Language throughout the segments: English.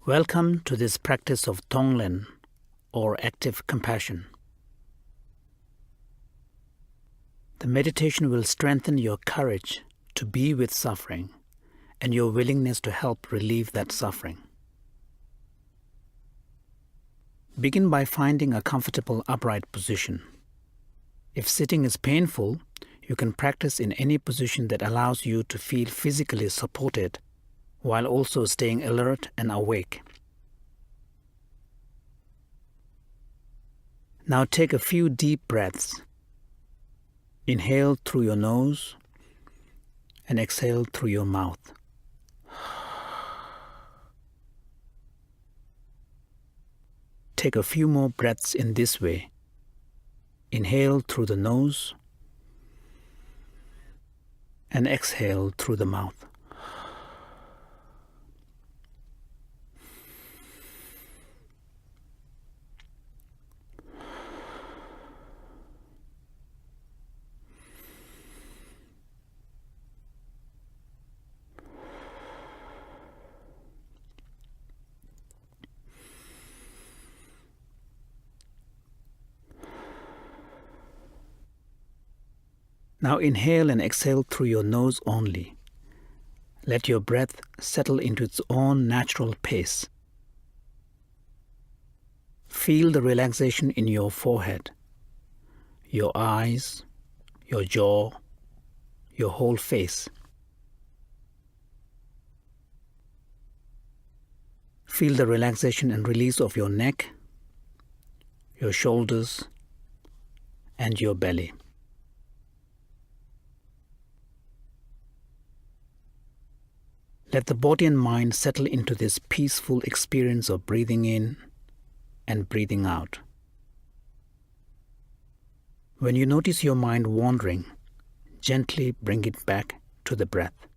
Welcome to this practice of Tonglen, or active compassion. The meditation will strengthen your courage to be with suffering and your willingness to help relieve that suffering. Begin by finding a comfortable upright position. If sitting is painful, you can practice in any position that allows you to feel physically supported while also staying alert and awake. Now take a few deep breaths. Inhale through your nose and exhale through your mouth. Take a few more breaths in this way. Inhale through the nose and exhale through the mouth. Now inhale and exhale through your nose only. Let your breath settle into its own natural pace. Feel the relaxation in your forehead, your eyes, your jaw, your whole face. Feel the relaxation and release of your neck, your shoulders, and your belly. Let the body and mind settle into this peaceful experience of breathing in and breathing out. When you notice your mind wandering, gently bring it back to the breath.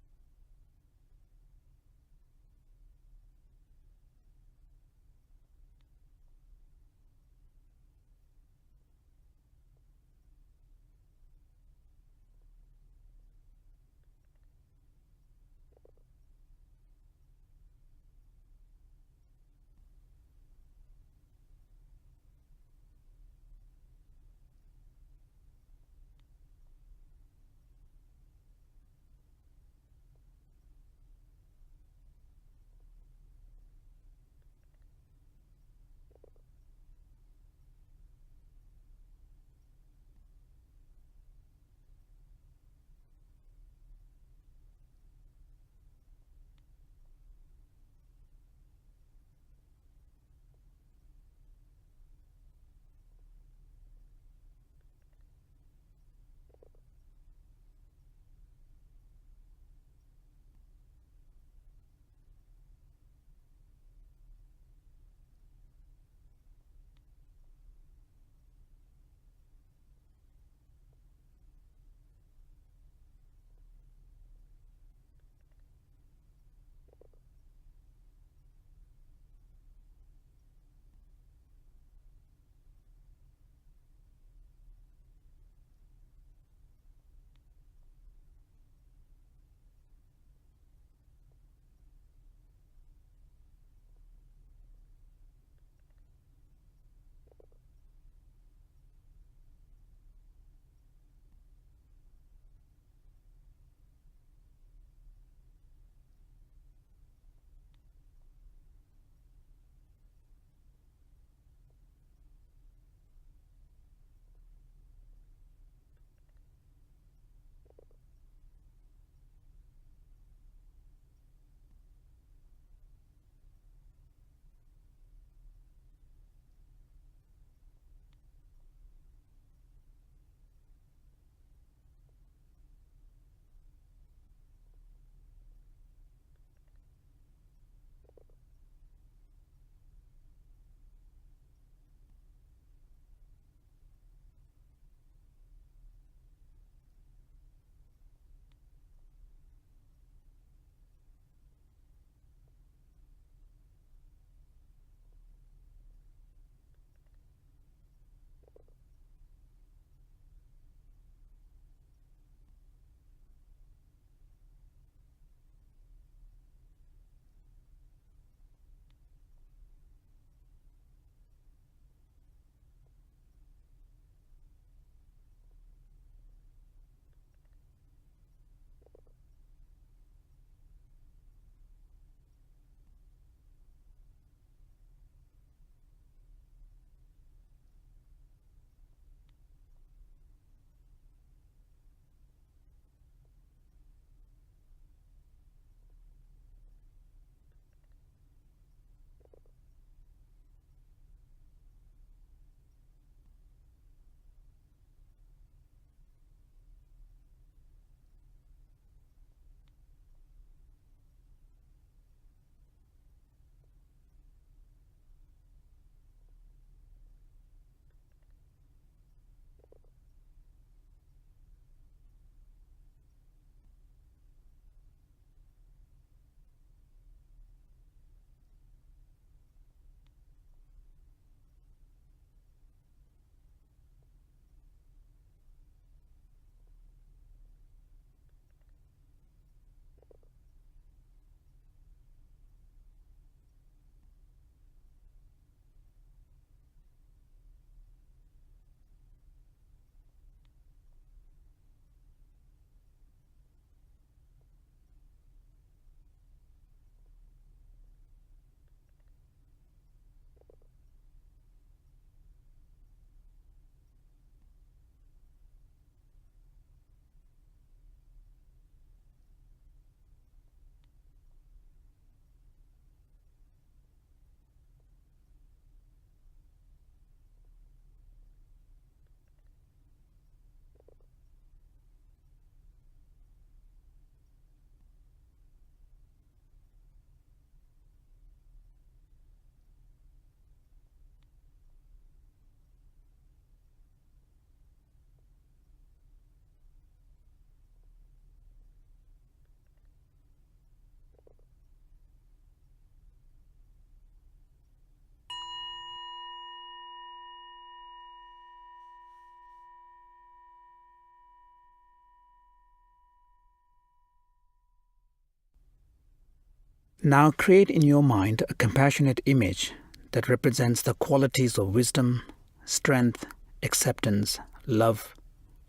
Now create in your mind a compassionate image that represents the qualities of wisdom, strength, acceptance, love,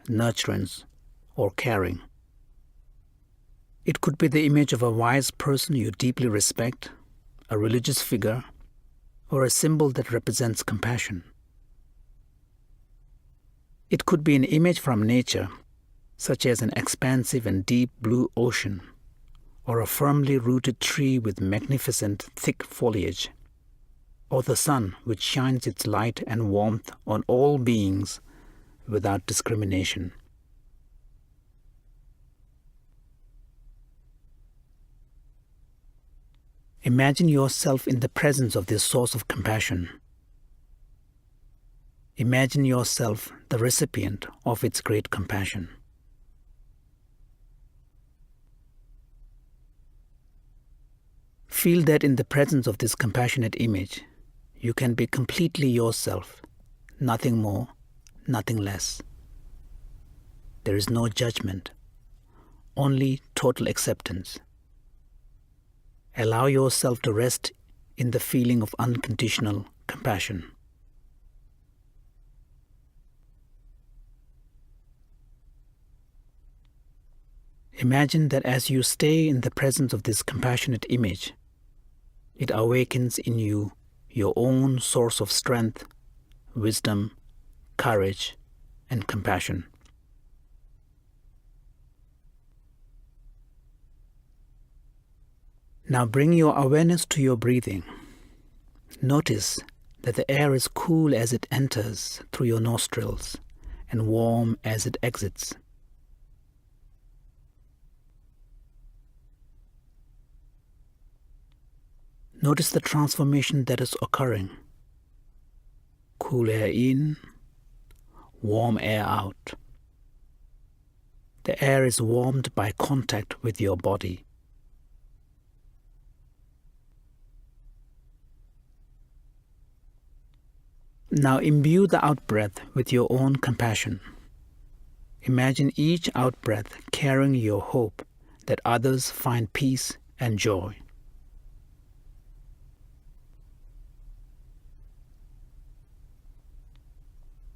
nurturance, or caring. It could be the image of a wise person you deeply respect, a religious figure, or a symbol that represents compassion. It could be an image from nature, such as an expansive and deep blue ocean, or a firmly rooted tree with magnificent thick foliage, or the sun which shines its light and warmth on all beings without discrimination. Imagine yourself in the presence of this source of compassion. Imagine yourself the recipient of its great compassion. Feel that in the presence of this compassionate image, you can be completely yourself, nothing more, nothing less. There is no judgment, only total acceptance. Allow yourself to rest in the feeling of unconditional compassion. Imagine that as you stay in the presence of this compassionate image, it awakens in you your own source of strength, wisdom, courage, and compassion. Now bring your awareness to your breathing. Notice that the air is cool as it enters through your nostrils and warm as it exits. Notice the transformation that is occurring. Cool air in, warm air out. The air is warmed by contact with your body. Now imbue the out-breath with your own compassion. Imagine each out-breath carrying your hope that others find peace and joy.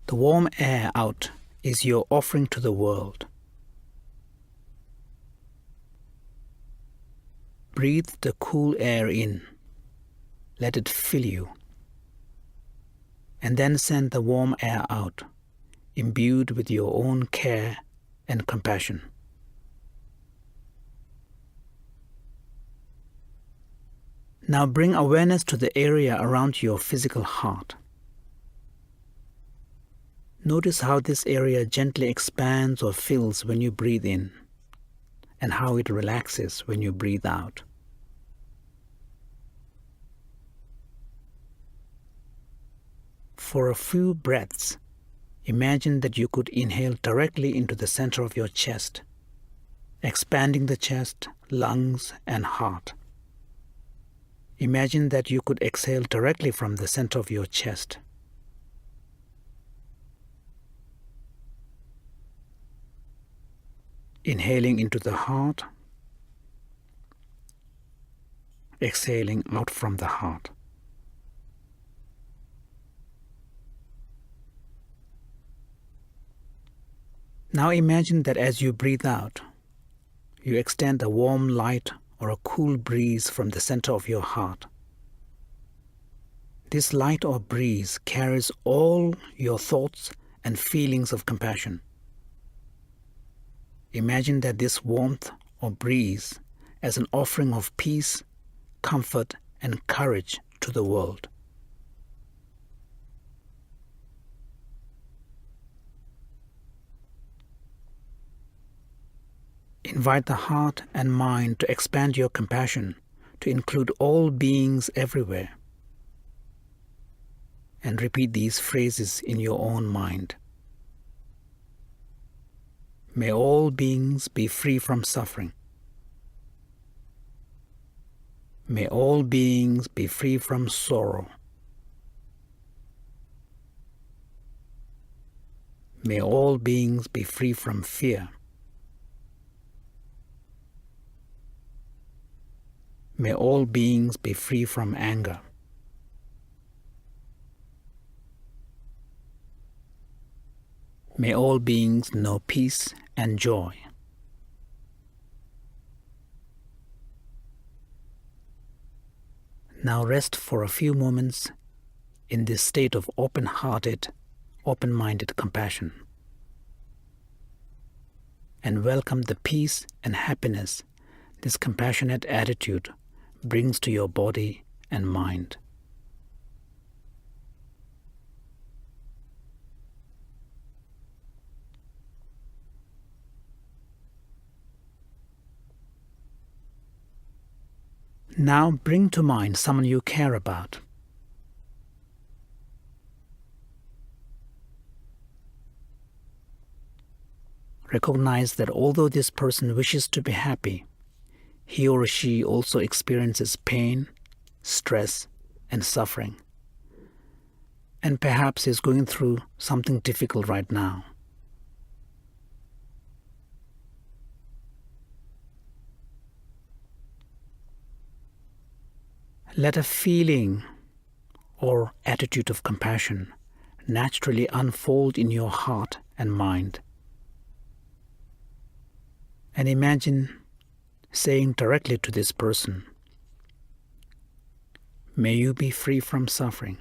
The warm air out is your offering to the world. Breathe the cool air in. Let it fill you. And then send the warm air out, imbued with your own care and compassion. Now bring awareness to the area around your physical heart. Notice how this area gently expands or fills when you breathe in, and how it relaxes when you breathe out. For a few breaths, imagine that you could inhale directly into the center of your chest, expanding the chest, lungs, and heart. Imagine that you could exhale directly from the center of your chest. Inhaling into the heart, exhaling out from the heart. Now imagine that as you breathe out, you extend a warm light or a cool breeze from the center of your heart. This light or breeze carries all your thoughts and feelings of compassion. Imagine that this warmth or breeze as an offering of peace, comfort, and courage to the world. Invite the heart and mind to expand your compassion to include all beings everywhere. And repeat these phrases in your own mind. May all beings be free from suffering. May all beings be free from sorrow. May all beings be free from fear. May all beings be free from anger. May all beings know peace and joy. Now rest for a few moments in this state of open-hearted, open-minded compassion, and welcome the peace and happiness this compassionate attitude brings to your body and mind. Now bring to mind someone you care about. Recognize that although this person wishes to be happy, he or she also experiences pain, stress, and suffering, and perhaps is going through something difficult right now. Let a feeling or attitude of compassion naturally unfold in your heart and mind. And imagine saying directly to this person, "May you be free from suffering.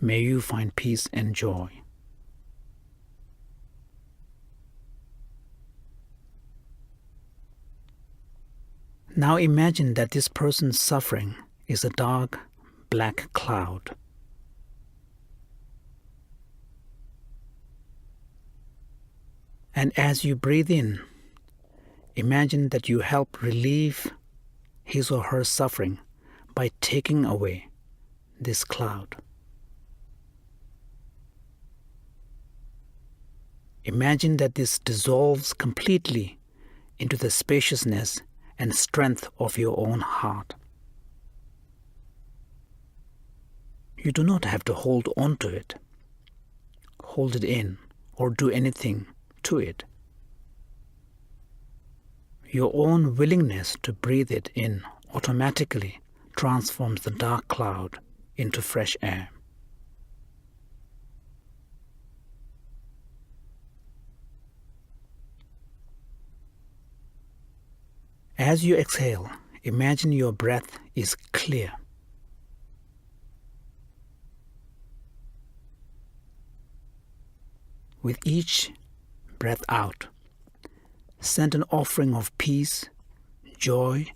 May you find peace and joy." Now imagine that this person's suffering is a dark, black cloud. And as you breathe in, imagine that you help relieve his or her suffering by taking away this cloud. Imagine that this dissolves completely into the spaciousness and strength of your own heart. You do not have to hold on to it, hold it in, or do anything to it. Your own willingness to breathe it in automatically transforms the dark cloud into fresh air. As you exhale, imagine your breath is clear. With each breath out, send an offering of peace, joy,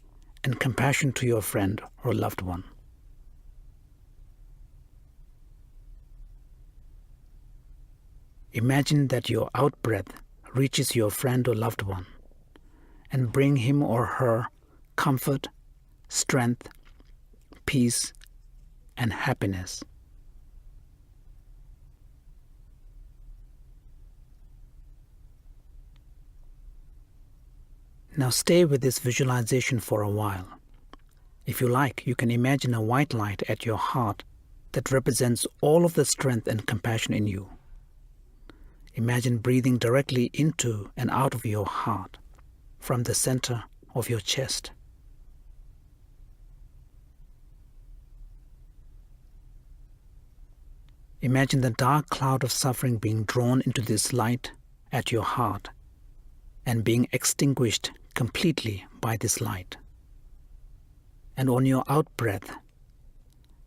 and compassion to your friend or loved one. Imagine that your out-breath reaches your friend or loved one and bring him or her comfort, strength, peace, and happiness. Now stay with this visualization for a while. If you like, you can imagine a white light at your heart that represents all of the strength and compassion in you. Imagine breathing directly into and out of your heart from the center of your chest. Imagine the dark cloud of suffering being drawn into this light at your heart and being extinguished completely by this light. And on your out-breath,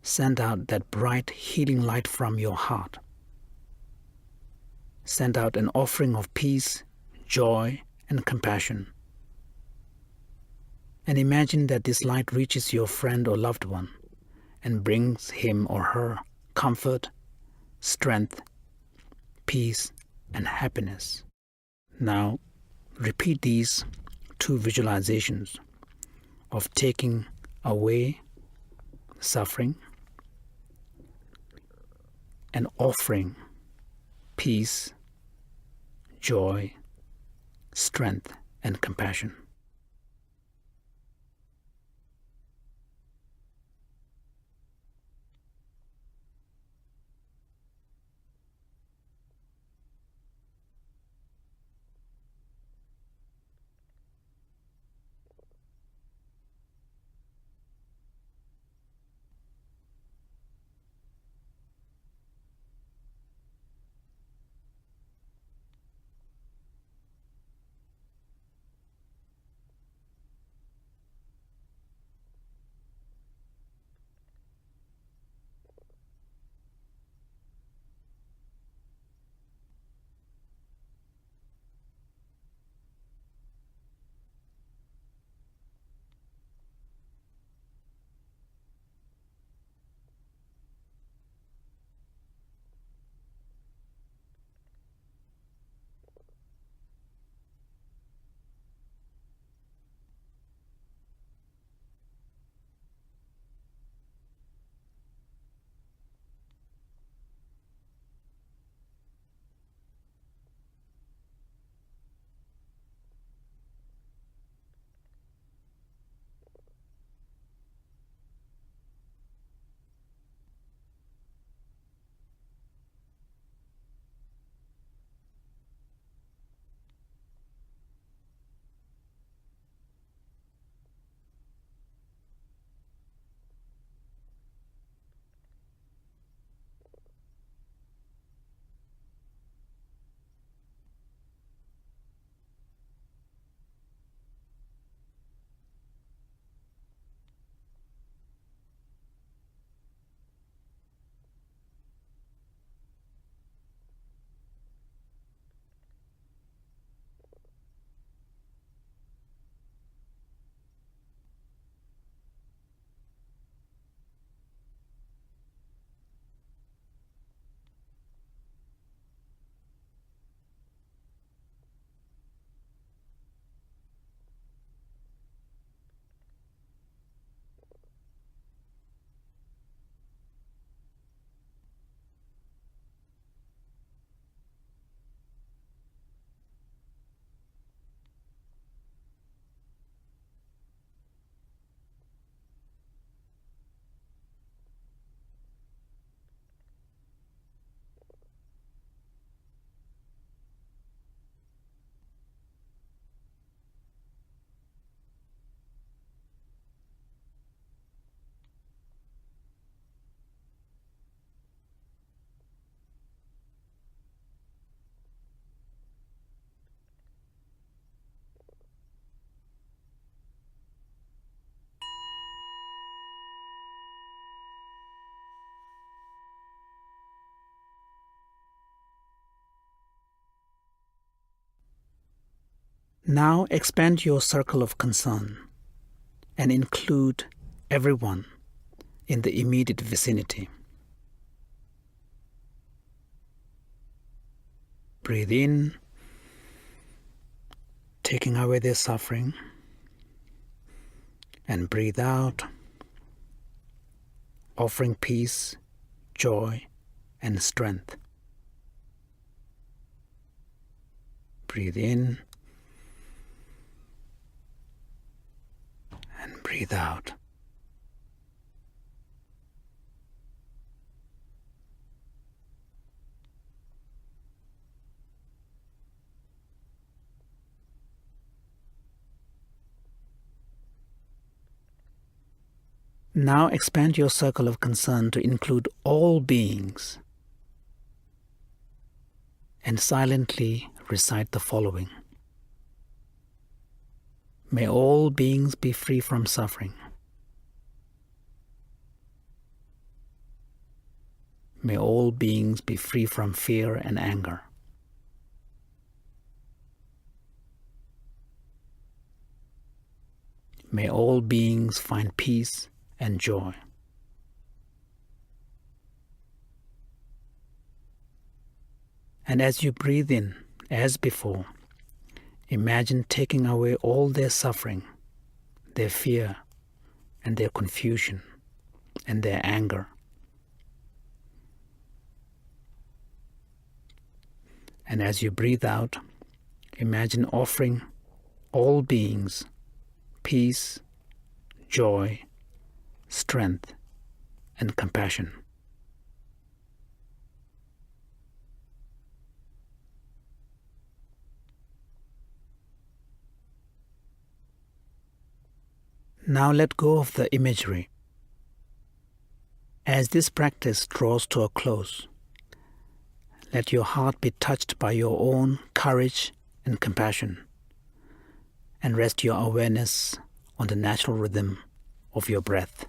send out that bright healing light from your heart. Send out an offering of peace, joy, and compassion. And imagine that this light reaches your friend or loved one and brings him or her comfort, strength, peace, and happiness. Now, repeat these two visualizations of taking away suffering and offering peace, joy, strength, and compassion. Now expand your circle of concern and include everyone in the immediate vicinity. Breathe in, taking away their suffering, and breathe out, offering peace, joy, and strength. Breathe in and breathe out. Now expand your circle of concern to include all beings and silently recite the following. May all beings be free from suffering. May all beings be free from fear and anger. May all beings find peace and joy. And as you breathe in, as before, imagine taking away all their suffering, their fear, and their confusion, and their anger. And as you breathe out, imagine offering all beings peace, joy, strength, and compassion. Now let go of the imagery. As this practice draws to a close, let your heart be touched by your own courage and compassion, and rest your awareness on the natural rhythm of your breath.